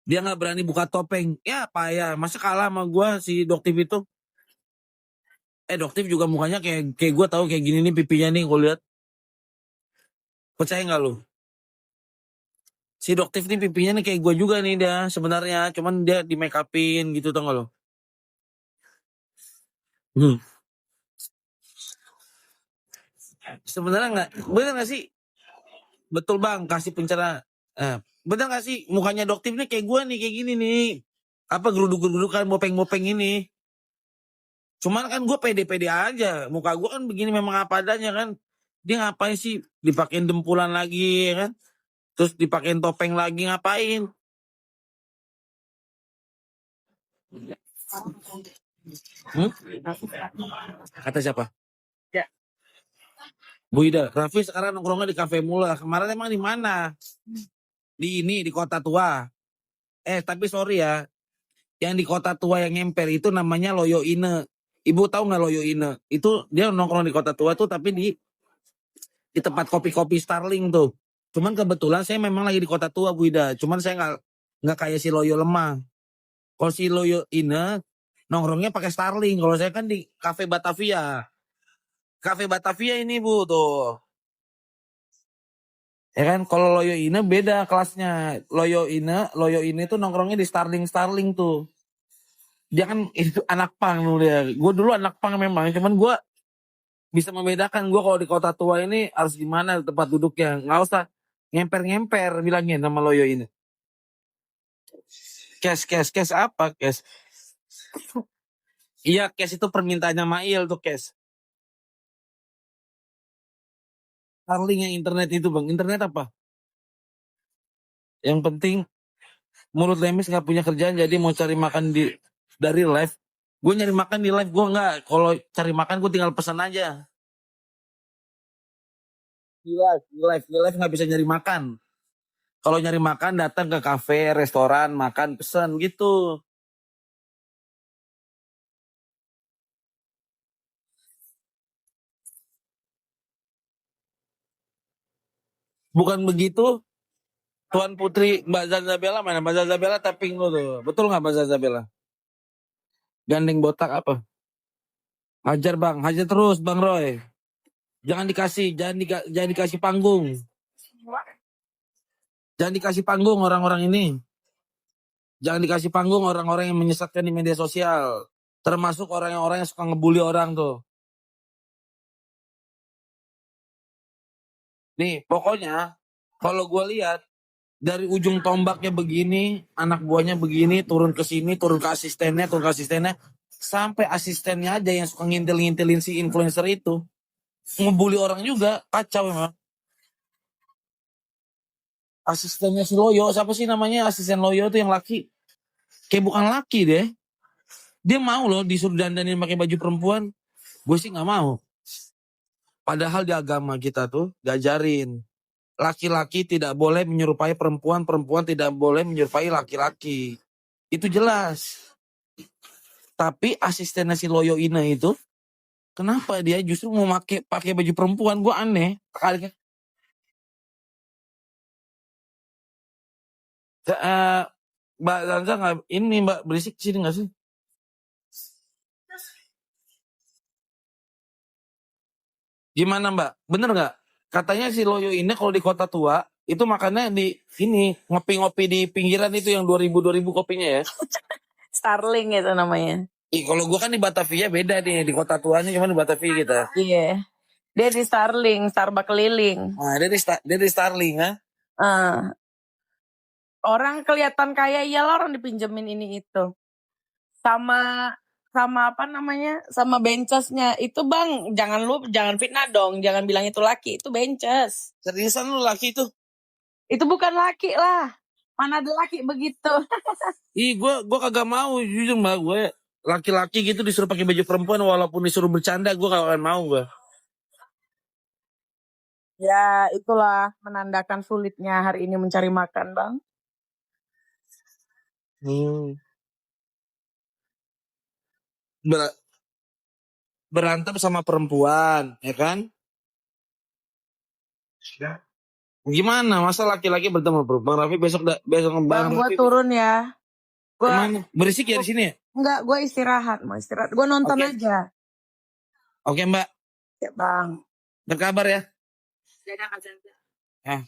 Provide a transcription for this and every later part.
Dia nggak berani buka topeng. Ya apa ya? Masa kalah sama gue si Doktif itu? Doktif juga mukanya kayak gue tahu kayak gini nih pipinya nih gue lihat. Percaya nggak lu? Si Doktif nih pipinya nih kayak gue juga nih dia sebenarnya. Cuman dia di make upin gitu tau gak lo? Hmm. Sebenarnya nggak, bener nggak sih? Betul bang, kasih pencerahan. Bener nggak sih mukanya Doktif nih kayak gue nih kayak gini nih. Apa geruduk-gerudukan bopeng-bopeng ini. Cuman kan gue pede-pede aja. Muka gue kan begini memang apa adanya kan. Dia ngapain sih dipakein dempulan lagi ya kan? Terus dipakein topeng lagi ngapain? Hmm? Kata siapa? Ya. Bu Ida, Raffi sekarang nongkrongnya di kafe mula. Kemarin emang di mana? Di Kota Tua. Tapi sorry ya, yang di Kota Tua yang ngemper itu namanya Loyo Ine. Ibu tahu nggak Loyo Ine? Itu dia nongkrong di Kota Tua tuh tapi di tempat kopi-kopi Starling tuh. Cuman kebetulan saya memang lagi di Kota Tua Bu Ida. Cuman saya nggak kayak si Loyo lemah. Kalau si Loyo Ine nongkrongnya pakai Starling. Kalau saya kan di Cafe Batavia. Cafe Batavia ini Bu tuh. Ya kan kalau Loyo Ine beda kelasnya. Loyo Ine tuh nongkrongnya di Starling Starling tuh. Dia kan itu anak pang dulu dia. Gue dulu anak pang memang, cuman gue bisa membedakan gue kalau di Kota Tua ini harus gimana tempat duduknya. Nggak usah ngemper-ngemper bilangnya nama Loyo ini. Cash apa cash? Iya cash itu permintaannya Mail tuh cash. Starling yang internet itu bang, internet apa? Yang penting mulut lemis nggak punya kerjaan jadi mau cari makan dari live. Gue nyari makan di live gue nggak. Kalau cari makan gue tinggal pesan aja. Di live nggak bisa nyari makan. Kalau nyari makan datang ke kafe, restoran, makan, pesan gitu. Bukan begitu, Tuan Putri Mbak Zazabella mana? Mbak Zazabella tapping lu tuh. Betul nggak Mbak Zazabella? Gandeng botak apa? Hajar bang, hajar terus Bang Roy. Jangan dikasih panggung. Jangan dikasih panggung orang-orang ini. Jangan dikasih panggung orang-orang yang menyesatkan di media sosial. Termasuk orang yang suka ngebully orang tuh. Nih, pokoknya kalau gue lihat dari ujung tombaknya begini, anak buahnya begini, turun ke sini, turun ke asistennya, sampai asistennya aja yang suka ngintil-ngintilin si influencer itu, ngebully orang juga, kacau emang. Asistennya si Loyo, siapa sih namanya asisten Loyo tuh yang laki? Kayak bukan laki deh. Dia mau loh disuruh dandanin pakai baju perempuan. Gue sih nggak mau. Padahal di agama kita tuh diajarin laki-laki tidak boleh menyerupai perempuan, perempuan tidak boleh menyerupai laki-laki. Itu jelas. Tapi asistennya si Loyo Ina itu, kenapa dia justru mau pakai baju perempuan? Gue aneh. Kali Mbak Zanza nggak ini Mbak berisik sini nggak sih? Gimana Mbak? Bener nggak? Katanya si Loyo ini kalau di Kota Tua itu makannya di sini ngopi-ngopi di pinggiran itu yang 2000 kopinya ya. Starling itu namanya. Kalau gue kan di Batavia beda nih, di Kota Tuanya cuma di Batavia kita. Iya. Dia di Starling, Starbucks keliling. Nah, dia di Starling, ha? Orang kelihatan kaya iyalah orang dipinjemin ini itu. Sama apa namanya? Sama bencesnya. Itu Bang, jangan fitnah dong, jangan bilang itu laki, itu bences. Seriusan lu laki itu? Itu bukan laki lah. Mana ada laki begitu. Gue kagak mau jujur Mbak gue. Laki-laki gitu disuruh pakai baju perempuan walaupun disuruh bercanda gue kagak mau gue. Ya, itulah menandakan sulitnya hari ini mencari makan, Bang. Berantem sama perempuan, ya kan? Gimana? Masa laki-laki bertemu Bang Raffi besok besok Bang, Bang gue Raffi turun ya. Gue kemana? Berisik ya di sini ya? enggak, gue istirahat, mau istirahat. Gue nonton Oke. aja. Oke Mbak, Ya Bang. berkabar ya.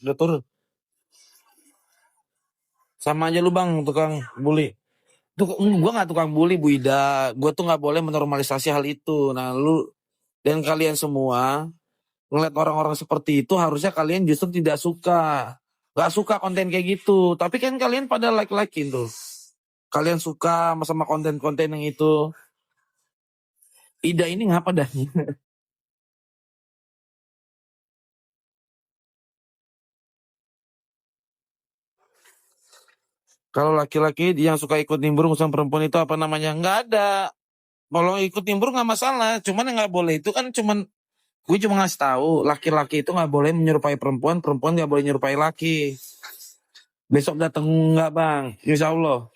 Udah turun. Sama aja lu Bang, tukang bully. Gua nggak tukang bully Bu Ida. Gua tuh nggak boleh menormalisasi hal itu. Nah lu dan kalian semua ngeliat orang-orang seperti itu harusnya kalian justru tidak suka. Gak suka konten kayak gitu. Tapi kan kalian pada like-likein tuh. Kalian suka sama konten-konten yang itu. Ida ini ngapa dah? Kalau laki-laki yang suka ikut nimbrung sama perempuan itu apa namanya? Nggak ada. Kalau ikut nimbrung nggak masalah. Cuman yang nggak boleh itu kan gue cuma ngasih tahu laki-laki itu nggak boleh menyerupai perempuan, perempuan nggak boleh menyerupai laki. Besok datang nggak Bang? Insya Allah.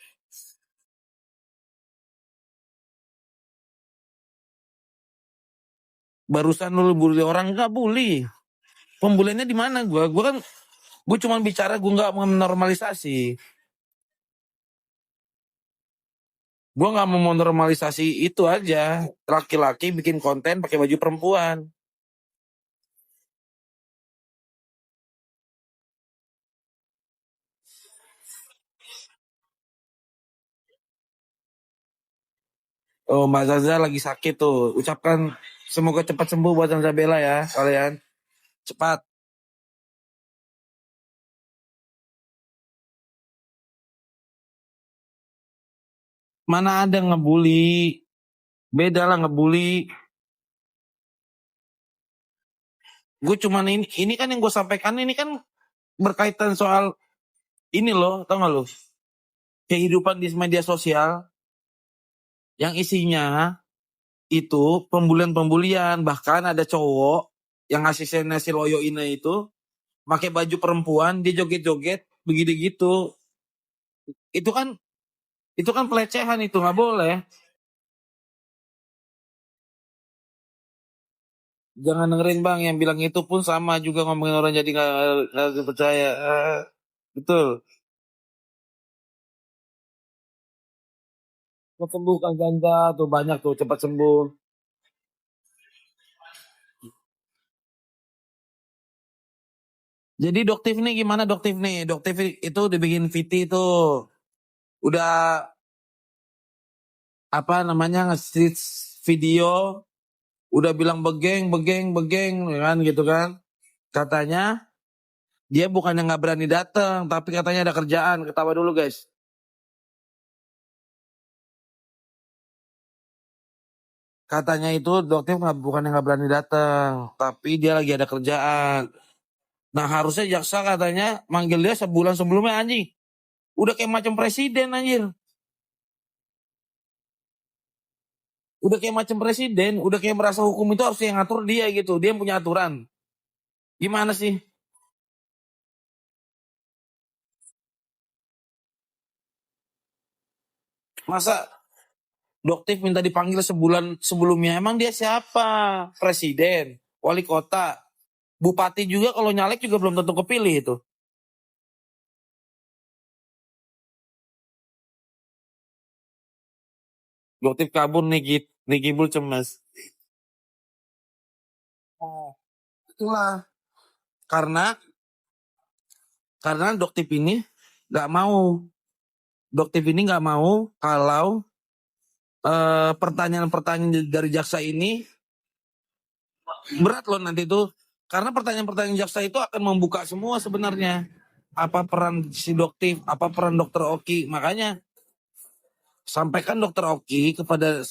Barusan lu bully orang nggak bully. Pembuliannya di mana gue? Gue cuma bicara gue nggak mau menormalisasi. Gue nggak mau menormalisasi itu aja. Laki-laki bikin konten pakai baju perempuan. Oh Mbak Zaza lagi sakit tuh. Ucapkan semoga cepat sembuh buat Zaza Bella ya kalian. Cepat. Mana ada ngebully. Beda lah ngebully. Gue cuman ini kan yang gue sampaikan ini kan berkaitan soal ini loh, tau gak lo? Kehidupan di media sosial yang isinya itu pembulian-pembulian. Bahkan ada cowok yang asistennya si Loyo ini itu pakai baju perempuan, dia joget-joget begini gitu. Itu kan pelecehan itu nggak boleh. Jangan dengerin Bang yang bilang itu pun sama juga ngomongin orang jadi nggak percaya. Betul. Cepat sembuh kan ganja tuh banyak tuh cepat sembuh. Jadi Doktif nih gimana Doktif nih? Doktif itu dibikin VT itu udah apa namanya nge-stitch video udah bilang begeng begeng begeng ya kan gitu kan. Katanya dia bukannya nggak berani datang tapi katanya ada kerjaan. Ketawa dulu guys. Katanya itu Doktif bukannya nggak berani datang tapi dia lagi ada kerjaan. Nah harusnya jaksa katanya manggil dia sebulan sebelumnya anjing. Udah kayak macam presiden anjir. Udah kayak macam presiden. Udah kayak merasa hukum itu harus yang ngatur dia gitu. Dia yang punya aturan. Gimana sih? Masa Doktif minta dipanggil sebulan sebelumnya. Emang dia siapa? Presiden, wali kota, bupati juga kalau nyalek juga belum tentu kepilih itu. Doktif kabur nih, nih Gibul cemas. Oh, itulah karena Doktif ini nggak mau. Doktif ini nggak mau kalau pertanyaan-pertanyaan dari jaksa ini berat loh nanti tuh. Karena pertanyaan-pertanyaan jaksa itu akan membuka semua sebenarnya. Apa peran si Doktif, apa peran dokter Oki. Makanya sampaikan dokter Oki kepada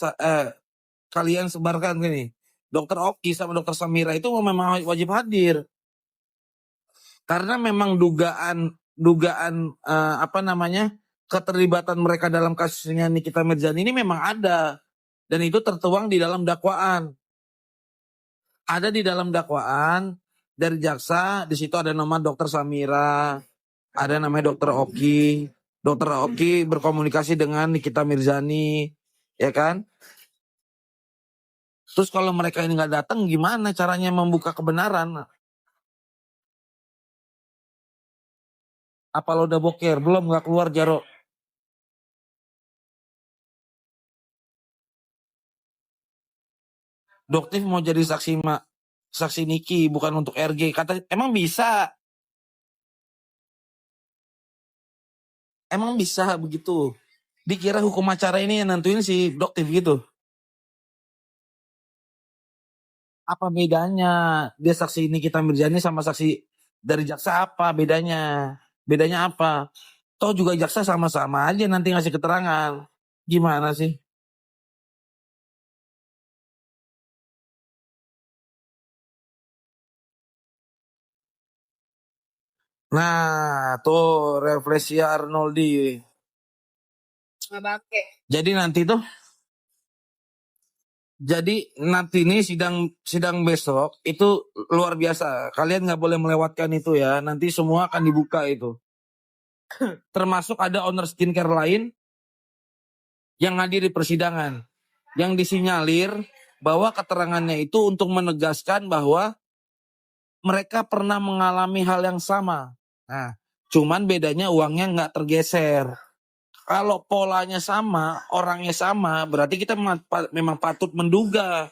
kalian sebarkan gini. Dokter Oki sama dokter Samira itu memang wajib hadir. Karena memang dugaan dugaan apa namanya keterlibatan mereka dalam kasusnya Nikita Mirzani ini memang ada dan itu tertuang di dalam dakwaan. Ada di dalam dakwaan dari jaksa, di situ ada nama dokter Samira, ada namanya dokter Oki. Dokter Oki berkomunikasi dengan Nikita Mirzani, ya kan? Terus kalau mereka ini nggak datang, gimana caranya membuka kebenaran? Apa lo udah boker? Belum, nggak keluar Jaro. Doktif mau jadi saksi Niki bukan untuk RG. Kata emang bisa, begitu. Dikira hukum acara ini yang nentuin si Doktif gitu. Apa bedanya dia saksi Nikita Mirjani sama saksi dari jaksa, apa bedanya? Bedanya apa? Toh juga jaksa sama-sama aja nanti ngasih keterangan. Gimana sih? Nah, tuh refleksi Arnoldi. Jadi nanti tuh, ini sidang sidang besok itu luar biasa. Kalian nggak boleh melewatkan itu ya. Nanti semua akan dibuka itu. Termasuk ada owner skincare lain yang hadir di persidangan, yang disinyalir bahwa keterangannya itu untuk menegaskan bahwa mereka pernah mengalami hal yang sama. Nah, cuman bedanya uangnya nggak tergeser. Kalau polanya sama, orangnya sama, berarti kita memang patut menduga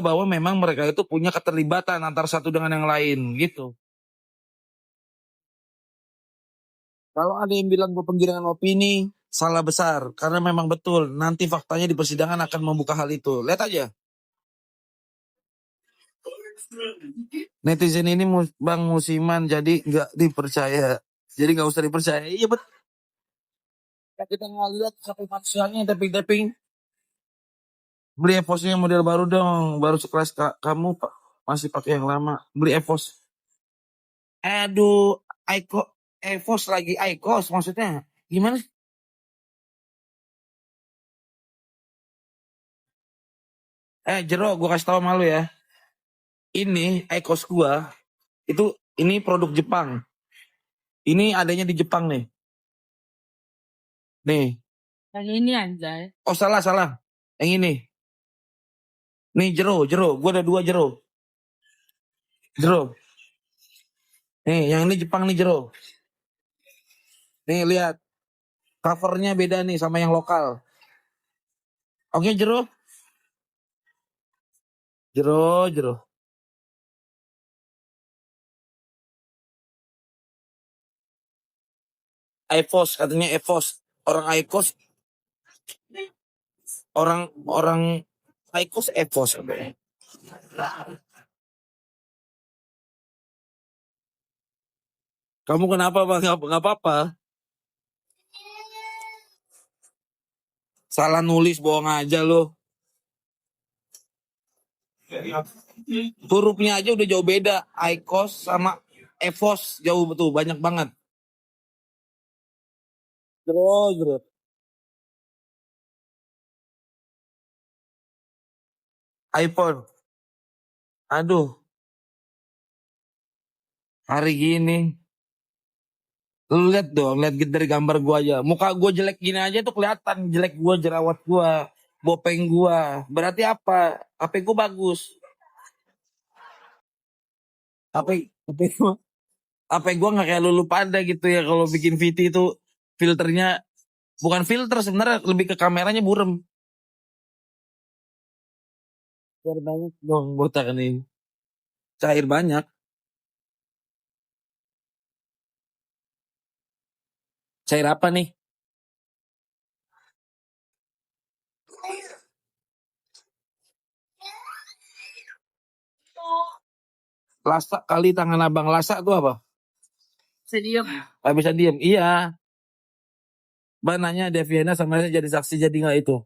bahwa memang mereka itu punya keterlibatan antara satu dengan yang lain gitu. Kalau ada yang bilang gue penggiringan opini, salah besar. Karena memang betul, nanti faktanya di persidangan akan membuka hal itu. Lihat aja. Netizen ini Bang musiman, jadi nggak dipercaya. Jadi nggak usah dipercaya. Iya betul. Kita nggak lihat sampai manusianya tapping-tapping. Beli EVOS yang model baru dong. Baru sekelas kamu masih pakai yang lama. Beli EVOS. Aduh, Aiko, EVOS lagi Aikos maksudnya. Gimana? Jero, gue kasih tau malu ya. Ini Aikos gua itu ini produk Jepang. Ini adanya di Jepang nih. Nih. Yang ini anjay. Oh salah. Yang ini. Nih Jero. Gua ada 2 Jero. Jero. Nih, yang ini Jepang nih Jero. Nih lihat. Covernya beda nih sama yang lokal. Oke Jero. Jero. EVOS katanya EVOS. Orang Aikos, orang Aikos EVOS. Kamu kenapa Bang? Nggak apa-apa. Salah nulis, bohong aja lo. Hurufnya aja udah jauh beda. Aikos sama EVOS jauh betul, banyak banget. Jero. iPhone. Aduh, hari gini. Lu lihat dong, lihat dari gambar gua aja. Muka gua jelek gini aja tuh kelihatan jelek gua, jerawat gua, bopeng gua. Berarti apa? HP gua bagus. HP HP gua nggak kayak lulu pada gitu ya. Kalau bikin VT itu filternya bukan filter sebenarnya, lebih ke kameranya burem. Cair banyak dong botak ini. Cair banyak. Cair apa nih? Lasak kali tangan abang. Lasak tuh apa? Bisa diem. Gak bisa diem. Iya. Bang nanya Deviana sama saya jadi saksi jadi nggak itu.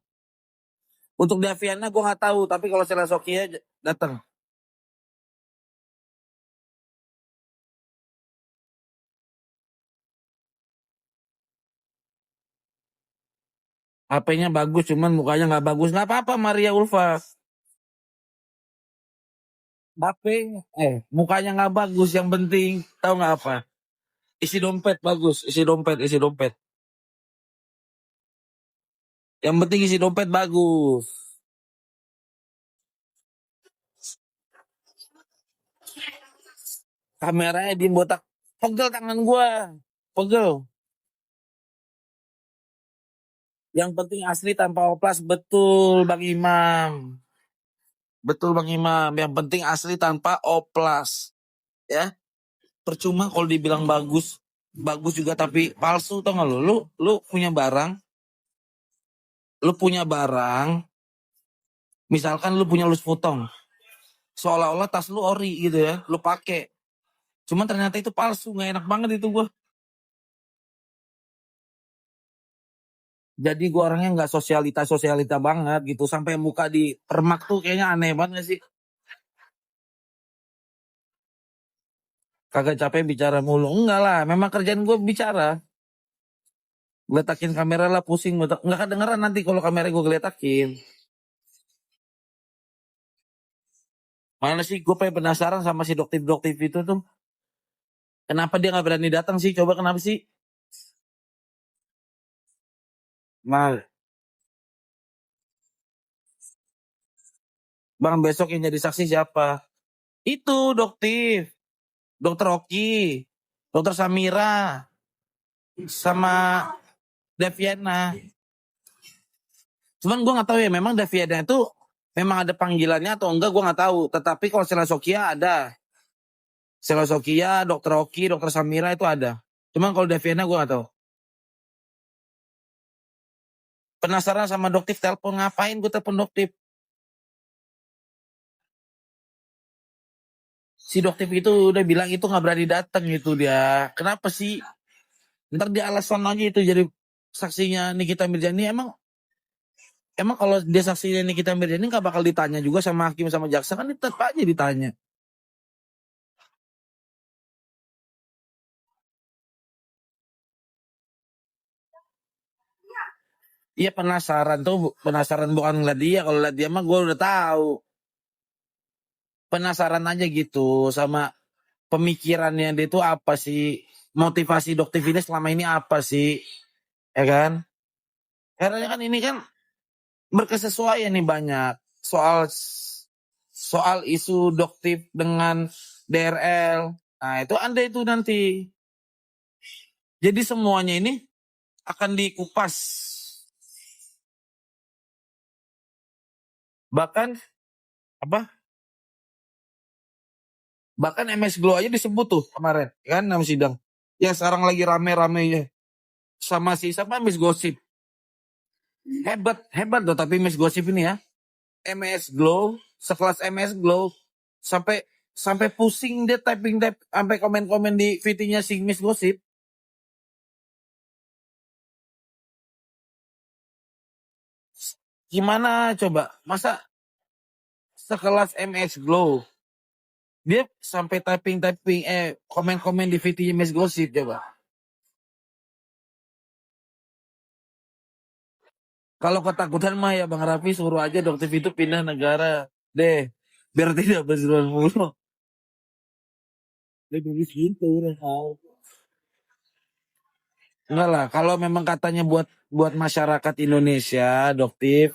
Untuk Deviana gue nggak tahu. Tapi kalau Sela Sokia datang. HP-nya bagus cuman mukanya nggak bagus. Nggak apa-apa Maria Ulfa. HP mukanya nggak bagus. Yang penting tahu nggak apa? Isi dompet bagus. Isi dompet. Yang penting isi dompet bagus. Kameranya di botak. Pegel tangan gua. Pegel. Yang penting asli tanpa oplas, betul Bang Imam. Betul Bang Imam, yang penting asli tanpa oplas. Ya, percuma kalau dibilang bagus, bagus juga tapi palsu, tau gak lu? Lu punya barang, misalkan lu punya Louis Vuitton, seolah-olah tas lu ori gitu ya, lu pakai. Cuman ternyata itu palsu, nggak enak banget itu gua. Jadi gua orangnya nggak sosialita banget gitu, sampai muka di permak tuh kayaknya aneh banget gak sih? Kagak capek bicara mulu, enggak lah, memang kerjaan gua bicara. Geletakin kamera lah, pusing, nggak kedengeran nanti kalau kamera gua geletakin. Mana sih, gue pengen penasaran sama si dokter itu tuh. Kenapa dia nggak berani datang sih? Coba kenapa sih? Nah, Bang, besok yang jadi saksi siapa? Itu dokter, dokter Oki, dokter Samira, sama Deviana. Cuman gue nggak tahu ya, memang Deviana itu memang ada panggilannya atau enggak, gue nggak tahu. Tetapi kalau Sela Sokia ada, Sela Sokia, dokter Oki, dokter Samira itu ada. Cuman kalau Deviana gue nggak tahu. Penasaran sama dokter, telepon ngapain gue telepon dokter? Si dokter itu udah bilang itu nggak berani datang gitu dia. Kenapa sih? Ntar dia alasan aja itu jadi saksinya Nikita Mirzani. Emang kalau dia saksinya Nikita Mirzani nggak bakal ditanya juga sama hakim sama jaksa, kan tetap aja ditanya. Iya, penasaran bukan ngeliat dia. Kalau liat dia mah gue udah tahu. Penasaran aja gitu sama pemikirannya dia itu apa sih? Motivasi dokter ini selama ini apa sih? Ya kan? Karena kan ini kan berkesesuaian nih banyak soal isu doktif dengan DRL. Nah, itu Anda itu nanti. Jadi semuanya ini akan dikupas. Bahkan apa? Bahkan MS Glow aja disebut tuh kemarin, kan dalam sidang. Ya sekarang lagi rame-ramenya sama MS Gosip. Hebat loh tapi MS Gosip ini ya. MS Glow, sekelas MS Glow sampai sampai pusing dia typing sampai komen-komen di VT-nya si Miss Gosip. Gimana coba? Masa sekelas MS Glow dia sampai typing komen-komen di VT-nya Miss Gosip coba. Kalau ketakutan mah ya Bang Raffi suruh aja dokter itu pindah negara deh, biar tidak berseruan mulu. Dia tulis gitu udah tahu. Enggak lah, kalau memang katanya buat masyarakat Indonesia, doktif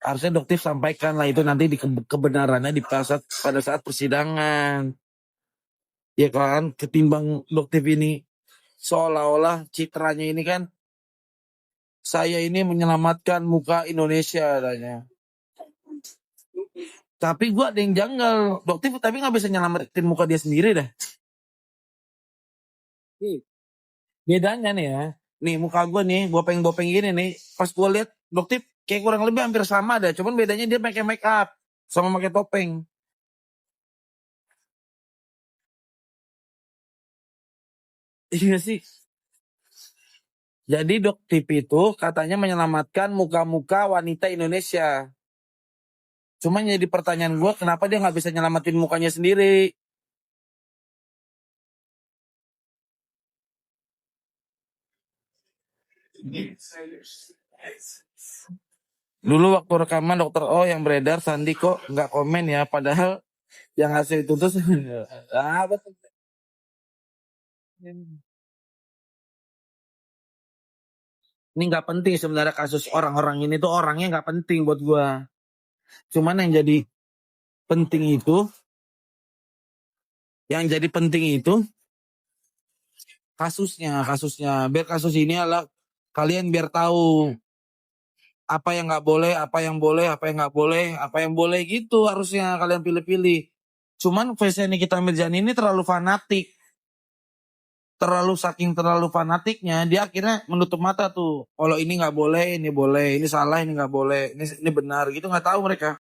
harusnya doktif sampaikan lah itu nanti di kebenarannya pada saat persidangan. Ya kan, ketimbang doktif ini seolah-olah citranya ini kan saya ini menyelamatkan muka Indonesia katanya. Tapi gua ada yang janggal, doktif tapi nggak bisa nyelamatin muka dia sendiri dah. Bedanya nih ya, nih muka gue nih, bopeng-bopeng gini nih, pas gue lihat dokter kayak kurang lebih hampir sama dah, cuman bedanya dia pakai make up sama pakai topeng. Iya sih. Jadi dokter itu katanya menyelamatkan muka-muka wanita Indonesia. Cuman jadi pertanyaan gue, kenapa dia nggak bisa nyelamatin mukanya sendiri? Dulu waktu rekaman dokter O yang beredar, Sandi kok nggak komen ya, padahal yang hasil itu tuh ah betul. Ini nggak penting sebenarnya kasus orang-orang ini tuh orangnya nggak penting buat gua. Cuman penting itu, yang jadi penting itu kasusnya. Biar kasus ini adalah kalian biar tahu apa yang nggak boleh, apa yang boleh, apa yang nggak boleh, apa yang boleh gitu harusnya kalian pilih-pilih. Cuman fashion Nikita Mirzani ini terlalu fanatik. Saking terlalu fanatiknya, dia akhirnya menutup mata tuh. Kalau ini nggak boleh, ini boleh, ini salah, ini nggak boleh, ini benar gitu, nggak tahu mereka.